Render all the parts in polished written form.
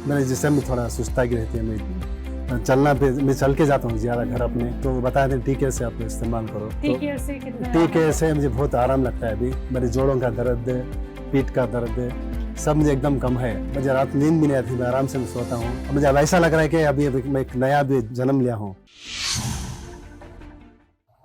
मेरे जिस्म में थोड़ा सुस्तागी रहती है, मैं चल के जाता हूँ ज़्यादा घर अपने, तो बताते हैं टीके से आप इस्तेमाल करो। टीके से कितना? टीके से मुझे बहुत आराम लगता है। अभी मेरे जोड़ों का दर्द, पीठ का दर्द सब मुझे एकदम कम है। मुझे रात नींद भी नहीं आती, मैं आराम से सोता हूँ। मुझे अब ऐसा लग रहा है कि अभी मैं एक नया भी जन्म लिया हूँ।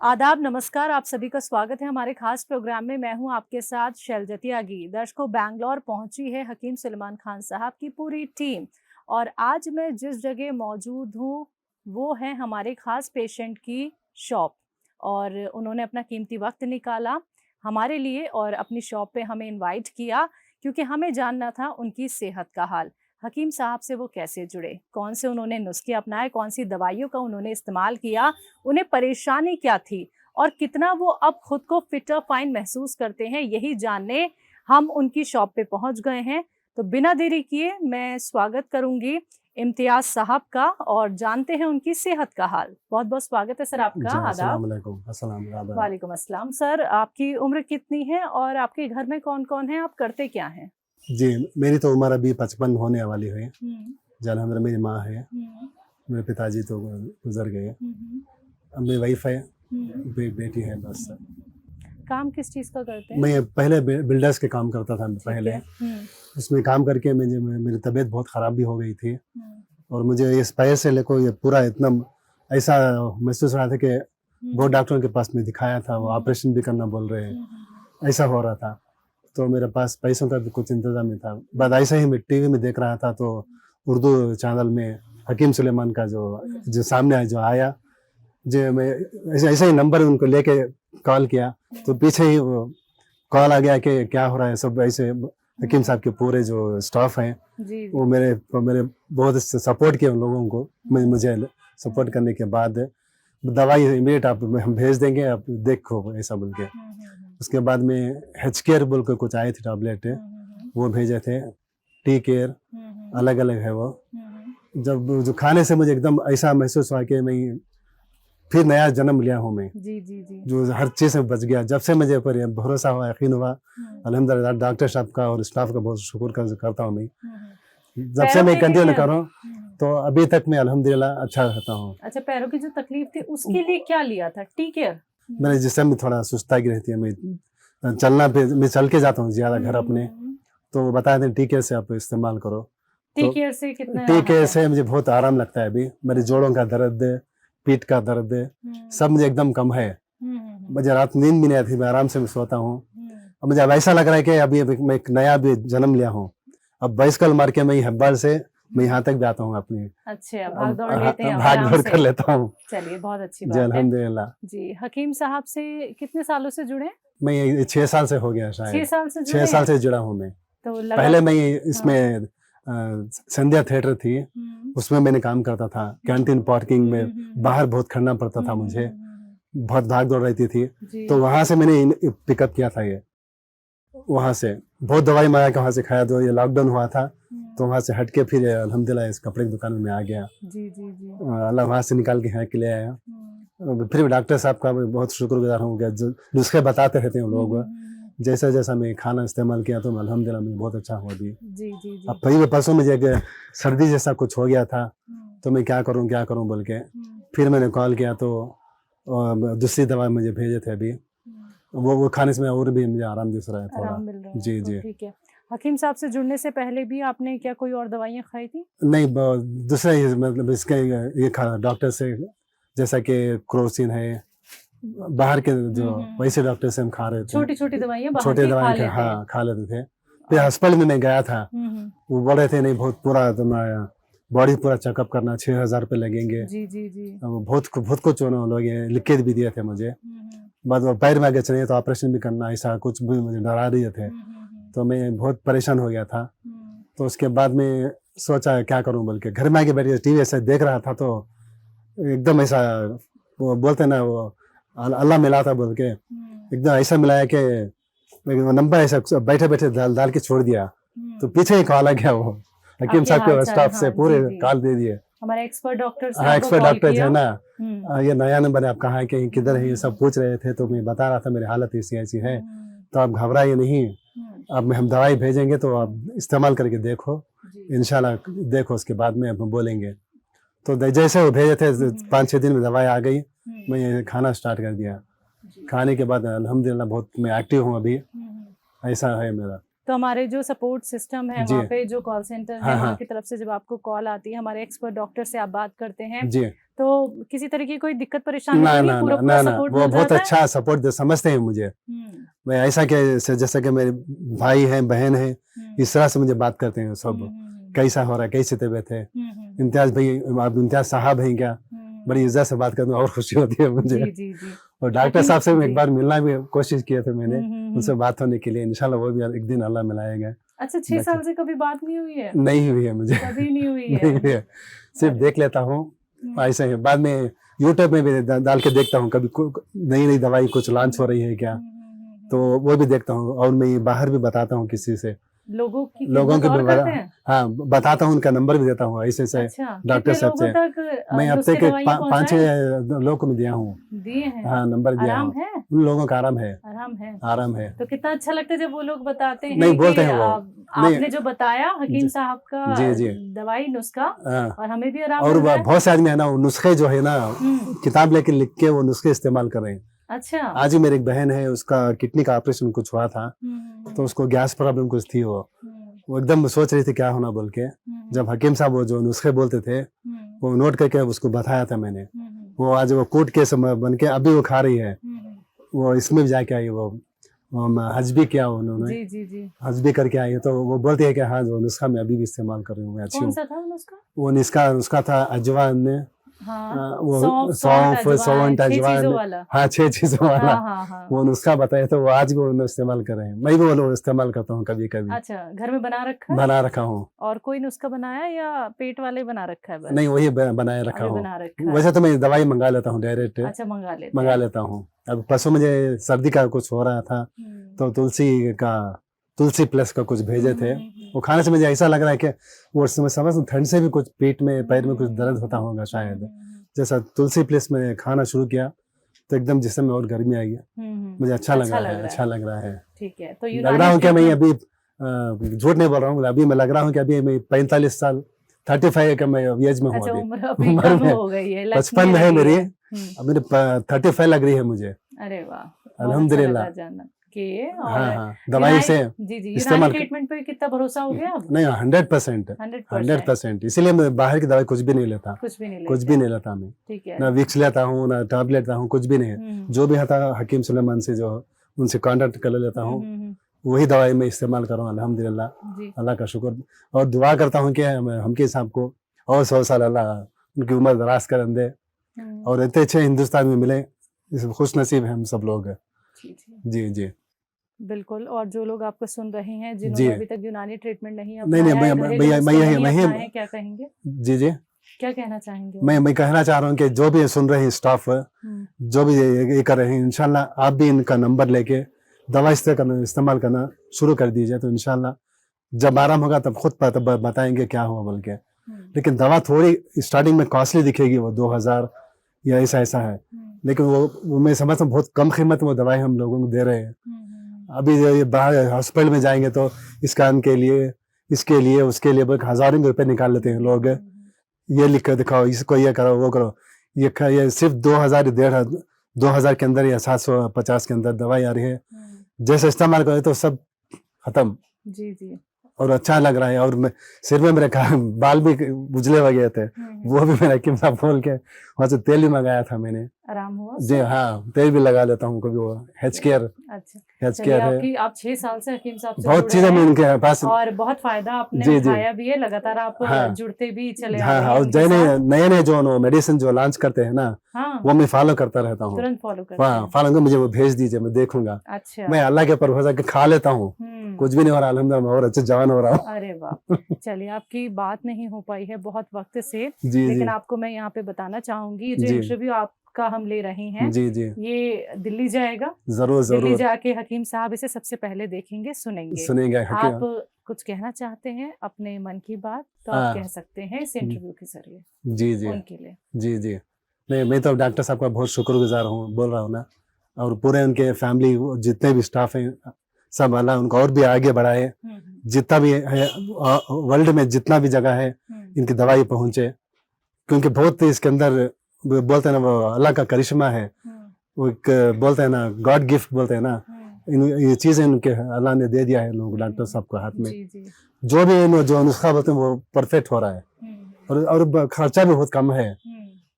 आदाब, नमस्कार, आप सभी का स्वागत है हमारे खास प्रोग्राम में। मैं हूं आपके साथ शैलजा त्यागी। दर्शकों, बैंगलोर पहुंची है हकीम सुलेमान खान साहब की पूरी टीम, और आज मैं जिस जगह मौजूद हूं वो है हमारे खास पेशेंट की शॉप, और उन्होंने अपना कीमती वक्त निकाला हमारे लिए और अपनी शॉप पे हमें इनवाइट किया, क्योंकि हमें जानना था उनकी सेहत का हाल। हकीम साहब से वो कैसे जुड़े, कौन से उन्होंने नुस्खे अपनाए, कौन सी दवाइयों का उन्होंने इस्तेमाल किया, उन्हें परेशानी क्या थी और कितना वो अब खुद को फिटर फाइन महसूस करते हैं, यही जानने हम उनकी शॉप पे पहुंच गए हैं। तो बिना देरी किए मैं स्वागत करूंगी इम्तियाज साहब का और जानते हैं उनकी सेहत का हाल। बहुत बहुत स्वागत है सर आपका। आदाब। वालेकुम अस्सलाम। सर, आपकी उम्र कितनी है और आपके घर में कौन कौन है, आप करते क्या हैं? जी, मेरी तो उम्र अभी 55 होने वाली है। अल्हम्दुलिल्लाह मेरी माँ है, मेरे पिताजी तो गुजर गए, अब मेरी वाइफ है, बेटी है बस। काम किस चीज़ का करते हैं? मैं पहले बिल्डर्स के काम करता था पहले। उसमें काम करके मेरी तबीयत बहुत ख़राब भी हो गई थी, और मुझे इस पैर से लेकर ये पूरा इतना ऐसा महसूस हो रहा था कि बहुत डॉक्टरों के पास में दिखाया था, वो ऑपरेशन भी करना बोल रहे हैं, ऐसा हो रहा था। तो मेरे पास पैसों का भी कुछ इंतजाम नहीं था। बाद ऐसे ही मैं टीवी में देख रहा था, तो उर्दू चैनल में हकीम सुलेमान का जो सामने जो आया, जो मैं ऐसे ही नंबर उनको लेके कॉल किया, तो पीछे ही वो कॉल आ गया कि क्या हो रहा है। सब ऐसे हकीम साहब के पूरे जो स्टाफ हैं वो मेरे बहुत सपोर्ट किया उन लोगों को। मुझे सपोर्ट करने के बाद दवाई इमीडिएट आप हम भेज देंगे, आप देखो ऐसा बोल के। उसके बाद में हेच केयर बोल के कुछ आए थे टैबलेट, वो भेजे थे। टी केयर अलग अलग है वो। जब जो खाने से मुझे एकदम ऐसा महसूस हुआ कि मैं फिर नया जन्म लिया हूँ मैं। जी। जो हर चीज़ से बच गया। जब से मुझे पर भरोसा हुआ, यकीन हुआ, अल्हम्दुलिल्लाह डॉक्टर साहब का और स्टाफ का बहुत शुक्र करता हूँ मैं। जब से मैं कंटिन्यू कर रहा हूँ तो अभी तक मैं अल्हम्दुलिल्लाह अच्छा रहता हूँ। अच्छा, पैरों की जो तकलीफ थी उसके लिए क्या लिया था? Tea care? मेरे जिस्म में थोड़ा सुस्तागी रहती है, मैं चल के जाता हूँ ज़्यादा घर अपने, तो बताते हैं टीके से आप इस्तेमाल करो। टीके से कितना? टीके से मुझे बहुत आराम लगता है। अभी मेरे जोड़ों का दर्द, पीठ का दर्द सब मुझे एकदम कम है। मुझे रात नींद भी नहीं आती, मैं आराम से सोता हूँ। अब मुझे अब ऐसा लग रहा है कि अभी मैं एक नया भी जन्म लिया हूँ। अब बाइसिकल मार के मैं हब्बाल से मैं यहाँ तक भी आता हूँ अपनी। अच्छा, भाग दौड़ लेते हैं? भाग दौड़ कर लेता हूँ। चलिए, बहुत अच्छी जी बात है। अल्हम्दुलिल्लाह। जी, हकीम साहब से कितने सालों से जुड़े? मैं 6 साल से हो गया शायद। 6 साल से जुड़े? 6 साल से जुड़ा हूँ मैं। तो पहले मैं इसमें संध्या थिएटर थी, उसमें मैंने काम करता था। कैंटीन पार्किंग में बाहर बहुत खड़ना पड़ता था मुझे, बहुत भाग दौड़ रहती थी। तो वहाँ से मैंने पिकअप किया था ये। वहाँ से बहुत दवाई मंगा के वहाँ से खाया। तो ये लॉकडाउन हुआ था, तो वहाँ से हट के फिर अल्हम्दुलिल्लाह इस कपड़े की दुकान में आ गया। जी। अल्लाह वहाँ से निकाल के यहाँ के ले आया। फिर डॉक्टर साहब का मैं बहुत शुक्रगुजार हूँ, जो नुस्खे बताते रहते हैं लोग। जैसा जैसा मैं खाना इस्तेमाल किया तो अल्हम्दुलिल्लाह मैं बहुत अच्छा हुआ अभी। जी। अब फिर परसों मुझे सर्दी जैसा कुछ हो गया था, तो मैं क्या करूं बोल के फिर मैंने कॉल किया, तो दूसरी दवा मुझे भेजे थे अभी। वो खाने से और भी मुझे आराम दिख रहा है थोड़ा। जी। ठीक है। हकीम साहब से जुड़ने से पहले भी आपने क्या कोई और दवाइयाँ खाई थी? नहीं, दूसरा ही मतलब इसके ये डॉक्टर से, जैसा कि क्रोसिन है, बाहर के जो वैसे डॉक्टर से हम खा रहे थे। छोटी छोटी दवाइयाँ हाँ खा लेते थे। फिर अस्पताल में मैं गया था, वो बोल रहे थे नहीं बहुत पूरा तुम्हारा बॉडी पूरा चेकअप करना, 6,000 रुपये लगेंगे। जी। बहुत कुछ लोग लिख के भी दिए थे मुझे। बाद में पैर में आगे चले तो ऑपरेशन भी करना, ऐसा कुछ भी मुझे डरा रहे थे। तो मैं बहुत परेशान हो गया था। तो उसके बाद में सोचा क्या करूं बोल के, घर में आके बैठ के टीवी ऐसा देख रहा था, तो एकदम ऐसा वो बोलते ना, वो अल्लाह मिला था बोल के एकदम ऐसा मिलाया कि नंबर ऐसा बैठे बैठे डाल के छोड़ दिया। तो पीछे ही कॉल आ गया, वो हकीम साहब के स्टाफ से पूरे कॉल दे दिए। हमारे एक्सपर्ट डॉक्टर हाँ, एक्सपर्ट डॉक्टर है ना, ये नया नंबर है, आप कहाँ के किधर है, ये सब पूछ रहे थे। तो मैं बता रहा था मेरी हालत ऐसी है, तो आप घबराइए नहीं, अब हम दवाई भेजेंगे तो आप इस्तेमाल करके देखो, इंशाल्लाह देखो, उसके बाद में हम बोलेंगे। तो जैसे वो भेजे थे 5-6 दिन में दवाई आ गई, मैं ये खाना स्टार्ट कर दिया। खाने के बाद अल्हम्दुलिल्लाह बहुत मैं एक्टिव हूँ अभी, ऐसा है मेरा। तो हमारे जो सपोर्ट सिस्टम है वहाँ पे, जो कॉल सेंटर है वहाँ की तरफ से जब आपको कॉल आती है, हमारे एक्सपर्ट डॉक्टर से आप बात करते हैं जी, तो किसी तरह की कोई दिक्कत परेशानी ना नहीं, ना पूरा ना पूरा ना, सपोर्ट वो मिल बहुत जाता है? अच्छा सपोर्ट समझते हैं मुझे। मैं ऐसा कि जैसा कि मेरे भाई हैं, बहन है, इस तरह से मुझे बात करते हैं सब। कैसा हो रहा है, कैसी तबीयत है, इम्तियाज भाई, आप इम्तियाज साहब हैं क्या, बड़ी इज्जत से बात करते हैं और खुशी होती है मुझे। जी जी जी। और डॉक्टर साहब से एक बार मिलना भी कोशिश किया था मैंने, उनसे बात होने के लिए, इंशाल्लाह वो भी एक दिन अल्लाह मिलाएगा। अच्छा, 6 साल से कभी बात नहीं हुई है? नहीं हुई है मुझे, कभी नहीं हुई नहीं हुई है, सिर्फ देख लेता हूँ ऐसे ही। बाद में यूट्यूब में भी डाल के देखता हूँ, कभी नई नई दवाई कुछ लॉन्च हो रही है क्या, तो वो भी देखता हूँ। और मैं बाहर भी बताता हूँ किसी से, लोगों की भी हाँ बताता हूँ, उनका नंबर भी देता हूँ ऐसे से। अच्छा, डॉक्टर साहब से मैं हफ्ते के 5-6 लोगों को भी दिया हूँ, दिए हैं? हाँ नंबर दिया हूँ। उन लोगों का आराम है, आराम है। तो कितना अच्छा लगता है जब वो लोग बताते हैं, नहीं बोलते हैं वो, आपने जो बताया हकीम साहब का जी दवाई नुस्खा, और हमें भी आराम। और बहुत से आदमी है ना, नुस्खे जो है ना, किताब लेके लिख के वो नुस्खे इस्तेमाल कर रहे हैं। अच्छा। आज ही मेरी एक बहन है, उसका किडनी का ऑपरेशन कुछ हुआ था, तो उसको गैस प्रॉब्लम कुछ थी, वो एकदम सोच रही थी क्या होना बोल के। जब हकीम साहब वो जो नुस्खे बोलते थे वो नोट करके उसको बताया था मैंने, वो आज वो कोर्ट केस बन के अभी वो खा रही है। वो इसमें भी जाके आई, वो हज भी किया उन्होंने, जी। हज भी करके आई है, तो वो बोलती है कि हाँ जो नुस्खा मैं अभी भी इस्तेमाल कर रही हूँ, मैं अच्छी हूँ। वो नुस्खा था अजवान, वो सौंफ, अजवान, हाँ 6 चीजों वाला, वो नुस्खा बताया, तो वो आज भी वो इस्तेमाल कर रहे हैं। मैं भी वो इस्तेमाल करता हूँ कभी कभी। अच्छा, घर में बना रखा हूँ। और कोई नुस्खा बनाया या पेट वाले बना रखा है? नहीं, वही बनाए रखा हूँ। वैसे तो मैं दवाई मंगा लेता हूँ डायरेक्ट। अच्छा, मंगा लेता हूँ। अब परसों मुझे सर्दी का कुछ हो रहा था, तो तुलसी प्लस का कुछ भेजे थे, वो खाने से मुझे ऐसा लग रहा है कि वो समझ ठंड से भी कुछ पेट में, पैर में कुछ दर्द होता होगा शायद। जैसा तुलसी प्लस में खाना शुरू किया तो एकदम जिस्म में और गर्मी आई है, मुझे अच्छा लग रहा है। ठीक है, तो लग रहा हूँ कि मैं अभी झूठ नहीं बोल रहा हूँ, अभी मैं लग रहा हूँ कि अभी मैं 45 साल 35 का मैं एज में हूँ। अभी उम्र में 55 में है मेरी, अब मेरे 35 लग रही है मुझे। अरे वाह, अल्हम्दुलिल्लाह। हाँ, दवाई से इस्तेमाल ट्रीटमेंट पे कितना भरोसा हो गया? नहीं, 100%, इसीलिए मैं बाहर की दवाई कुछ भी नहीं लेता, कुछ भी नहीं लेता मैं। ठीक है, ना विक्स लेता हूँ, ना टैबलेट लेता हूँ, कुछ भी नहीं। जो भी आता हकीम सुलेमान से, जो उनसे कांटेक्ट कर लेता हूँ, वही दवाई मैं इस्तेमाल कर रहा हूँ। अल्हम्दुलिल्लाह, अल्लाह का शुक्र, और दुआ करता हूँ कि हमके साहब को और 100 साल अल्लाह उनकी उम्र दराज कर दे, और इतने अच्छे हिंदुस्तान में मिले, खुश नसीब है हम सब लोग। जी बिल्कुल। और जो लोग आपको सुन रहे हैं, जिन्होंने अभी तक यूनानी ट्रीटमेंट नहीं अपनाया, मैं क्या कहेंगे? जी क्या कहना चाहेंगे? मैं कहना चाह रहा हूँ कि जो भी सुन रहे हैं स्टाफ, जो भी ये कर रहे हैं, इंशाल्लाह आप भी इनका नंबर लेके दवा इस्तेमाल करना शुरू कर दीजिए, तो इंशाल्लाह जब आराम होगा तब खुद बताएंगे क्या हुआ बोल के। लेकिन दवा थोड़ी स्टार्टिंग में कॉस्टली दिखेगी, वो 2000 या ऐसा है, लेकिन वो मैं समझता हूँ बहुत कम कीमत में वो दवाई हम लोगों को दे रहे हैं। अभी ये बाहर हॉस्पिटल में जाएंगे तो स्कैन के लिए, इसके लिए, उसके लिए हजारों रुपए निकाल लेते हैं लोग, ये लिख कर दिखाओ, इसको ये करो, वो करो। ये सिर्फ 2000 के अंदर या 750 के अंदर दवाई आ रही है, जैसे इस्तेमाल करें तो सब खत्म। जी और अच्छा लग रहा है। और सिर में मेरे बाल भी उजले हो गए थे, वो भी मेरा हकीम साहब बोल के वहाँ से तेल भी मंगाया था मैंने, आराम हुआ जी। हाँ, तेल भी लगा लेता हूँ कभी, वो हेच केयर। अच्छा, हेच केयर है। आप 6 साल से हकीम साहब से बहुत चीजें मैं उनके पास, और बहुत फायदा आपने उठाया भी है, लगातार आप जुड़ते भी चले आ रहे हैं। और नए जो मेडिसिन जो लॉन्च करते हैं ना, वो मैं फॉलो करता रहता हूँ, तुरंत फॉलो मुझे वो भेज दीजिए, मैं देखूंगा। अच्छा, मैं अल्लाह के ऊपर भरोसा खा लेता हूँ, कुछ भी नहीं हो रहा, अल्हम्दुलिल्लाह और अच्छे जवान हो रहा हूँ। अरे वाह, चलिए, आपकी बात नहीं हो पाई है बहुत वक्त से, लेकिन आपको मैं यहाँ पे बताना चाहूंगी, जो इंटरव्यू आपका हम ले रहे हैं, ये दिल्ली जाएगा, जरूर दिल्ली जाके हकीम साहब इसे सबसे पहले देखेंगे, सुनेंगे। आप कुछ कहना चाहते हैं अपने मन की बात, तो आप कह सकते हैं इस इंटरव्यू के जरिए उनके लिए। जी नहीं, मैं तो डॉक्टर साहब का बहुत शुक्रगुजार हूँ, बोल रहा हूँ ना, और पूरे उनके फैमिली जितने भी स्टाफ हैं, सब अल्लाह उनको और भी आगे बढ़ाए, जितना भी है वर्ल्ड में जितना भी जगह है इनकी दवाई पहुंचे, क्योंकि बहुत इसके अंदर बोलते हैं ना वो अल्लाह का करिश्मा है, वो एक बोलते हैं ना गॉड गिफ्ट बोलते हैं ना, ये चीजें इनके अल्लाह ने दे दिया है लोग डॉक्टर साहब को हाथ में, जो भी जो नुस्खा बोलते हैं वो परफेक्ट हो रहा है, और खर्चा भी बहुत कम है,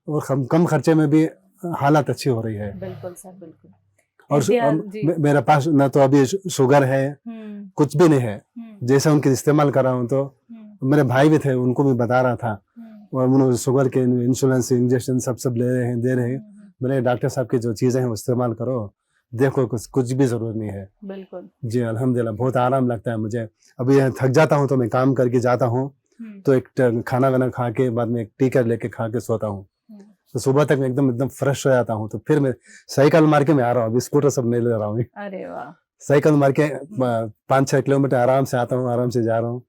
और कम खर्चे में भी हालत अच्छी हो रही है। बिल्कुल सर, बिल्कुल। और मेरे पास ना तो अभी शुगर है, कुछ भी नहीं है, जैसे उनके इस्तेमाल कर रहा हूँ, तो मेरे भाई भी थे उनको भी बता रहा था, और उन्होंने शुगर के इंश्योरेंस इंजेक्शन सब ले रहे हैं, दे रहे हैं। मेरे डॉक्टर साहब की जो चीजें हैं वो इस्तेमाल करो, देखो कुछ भी जरूरत नहीं है। बिल्कुल जी अल्हम्दुलिल्लाह, बहुत आराम लगता है मुझे। अभी थक जाता हूँ तो मैं काम करके जाता हूँ, तो एक खाना वाना खा के बाद में एक टीकर लेके खा के सोता हूँ, तो सुबह तक मैं एकदम फ्रेश हो जाता हूँ। तो फिर मैं साइकिल मार के मैं आ रहा हूँ, अभी स्कूटर सब नहीं ले रहा हूँ। अरे वाह। साइकिल मार के 5-6 किलोमीटर आराम से आता हूँ, आराम से जा रहा हूँ,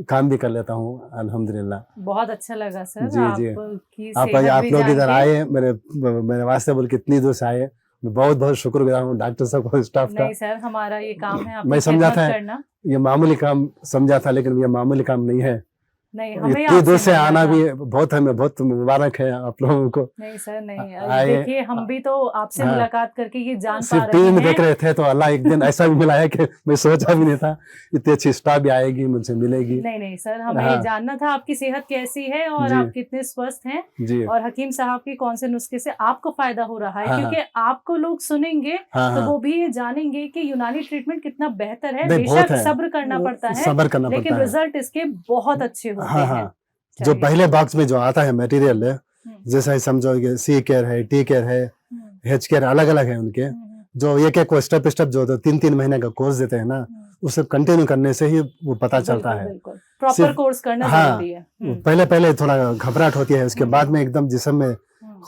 काम भी कर लेता हूँ अल्हम्दुलिल्लाह। बहुत अच्छा लगा सर। जी जी, आप लोग इधर आए, मेरे वास्ते बोल के इतनी दूर से आए, मैं बहुत बहुत शुक्रगुजार हूँ डॉक्टर साहब को, स्टाफ का। नहीं सर, हमारा ये काम है आपकी मैं समझा था करना। ये मामूली काम समझा था, लेकिन ये मामूली काम नहीं है। नहीं, हमें इतनी दूर से आना भी हमें बहुत मुबारक है आप लोगों को। नहीं सर, नहीं देखिए, हम भी तो आपसे मुलाकात करके ये जान पा रहे टीवी में देख रहे थे, तो अल्लाह एक दिन ऐसा भी मिला है कि मैं सोचा भी नहीं था इतनी अच्छी स्टाफ भी आएगी, मुझसे मिलेगी। नहीं सर, हमें ये जानना था आपकी सेहत कैसी है और आप कितने स्वस्थ हैं जी, और हकीम साहब के कौन से नुस्खे से आपको फायदा हो रहा है, क्योंकि आपको लोग सुनेंगे तो वो भी ये जानेंगे कि यूनानी ट्रीटमेंट कितना बेहतर है। बेशक सब्र करना पड़ता है, लेकिन रिजल्ट इसके बहुत अच्छे होते हैं। जो पहले बॉक्स में जो आता है मटेरियल है, जैसा समझो सी केयर है, टी केयर है, एच केयर, अलग अलग है उनके, जो एक एक स्टेप जो 3-3 महीने का कोर्स देते हैं ना, उसे कंटिन्यू करने से ही वो पता चलता है। प्रॉपर कोर्स करना जरूरी है। पहले थोड़ा घबराहट होती है, उसके बाद में एकदम जिस्म में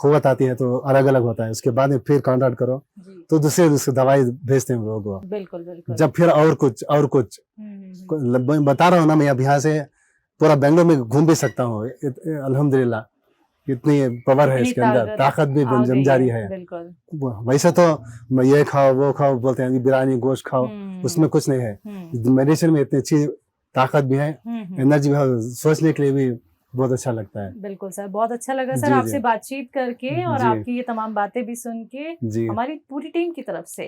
कुव्वत आती है, तो अलग अलग होता है। उसके बाद में फिर कांटेक्ट करो तो दूसरे दवाई भेजते हैं लोग को। बिल्कुल। जब फिर और कुछ बता रहा हूँ ना, मैं अब यहाँ से पूरा बेंगलोर में घूम भी सकता हूँ अल्हम्दुलिल्लाह, इतनी पावर है इसके अंदर, ताकत भी जम जारी है। वैसे तो ये खाओ वो खाओ बोलते हैं, बिरयानी गोश्त खाओ, उसमें कुछ नहीं है। मेडिसिन में इतनी अच्छी ताकत भी है, एनर्जी भी है, सोचने के लिए भी बहुत अच्छा लगता है। बिल्कुल सर, बहुत अच्छा लगा सर आपसे बातचीत करके, और आपकी ये तमाम बातें भी सुन के हमारी पूरी टीम की तरफ से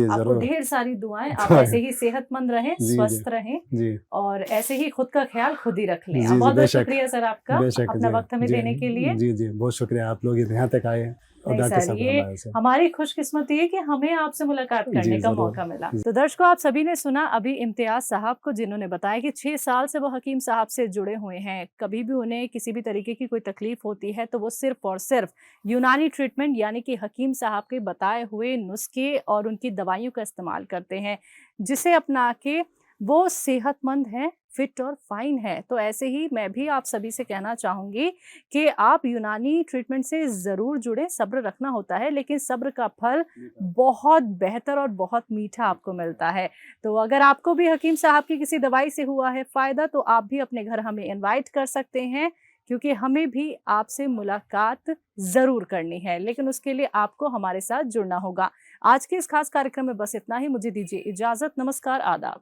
आपको ढेर सारी दुआएं। आप ऐसे ही सेहतमंद रहें, स्वस्थ रहें, और ऐसे ही खुद का ख्याल खुद ही रख लें। बहुत बहुत शुक्रिया सर आपका अपना वक्त हमें देने के लिए। जी बहुत शुक्रिया, आप लोग यहाँ तक आए। नहीं सर, ये हमारी खुशकिस्मती है कि हमें आपसे मुलाकात करने का मौका मिला। तो दर्शकों, आप सभी ने सुना अभी इम्तियाज साहब को, जिन्होंने बताया कि 6 साल से वो हकीम साहब से जुड़े हुए हैं। कभी भी उन्हें किसी भी तरीके की कोई तकलीफ होती है तो वो सिर्फ और सिर्फ यूनानी ट्रीटमेंट यानी कि हकीम साहब के बताए हुए नुस्खे और उनकी दवाइयों का इस्तेमाल करते हैं, जिसे अपना के वो सेहतमंद हैं, फिट और फाइन है। तो ऐसे ही मैं भी आप सभी से कहना चाहूँगी कि आप यूनानी ट्रीटमेंट से ज़रूर जुड़ें। सब्र रखना होता है, लेकिन सब्र का फल बहुत बेहतर और बहुत मीठा आपको मिलता है। तो अगर आपको भी हकीम साहब की किसी दवाई से हुआ है फ़ायदा, तो आप भी अपने घर हमें इनवाइट कर सकते हैं, क्योंकि हमें भी आपसे मुलाकात ज़रूर करनी है, लेकिन उसके लिए आपको हमारे साथ जुड़ना होगा। आज के इस खास कार्यक्रम में बस इतना ही। मुझे दीजिए इजाज़त। नमस्कार, आदाब।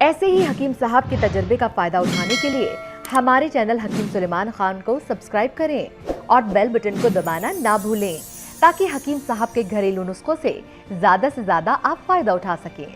ऐसे ही हकीम साहब के तजर्बे का फायदा उठाने के लिए हमारे चैनल हकीम सुलेमान खान को सब्सक्राइब करें और बेल बटन को दबाना ना भूलें, ताकि हकीम साहब के घरेलू नुस्खों से ज्यादा आप फायदा उठा सकें।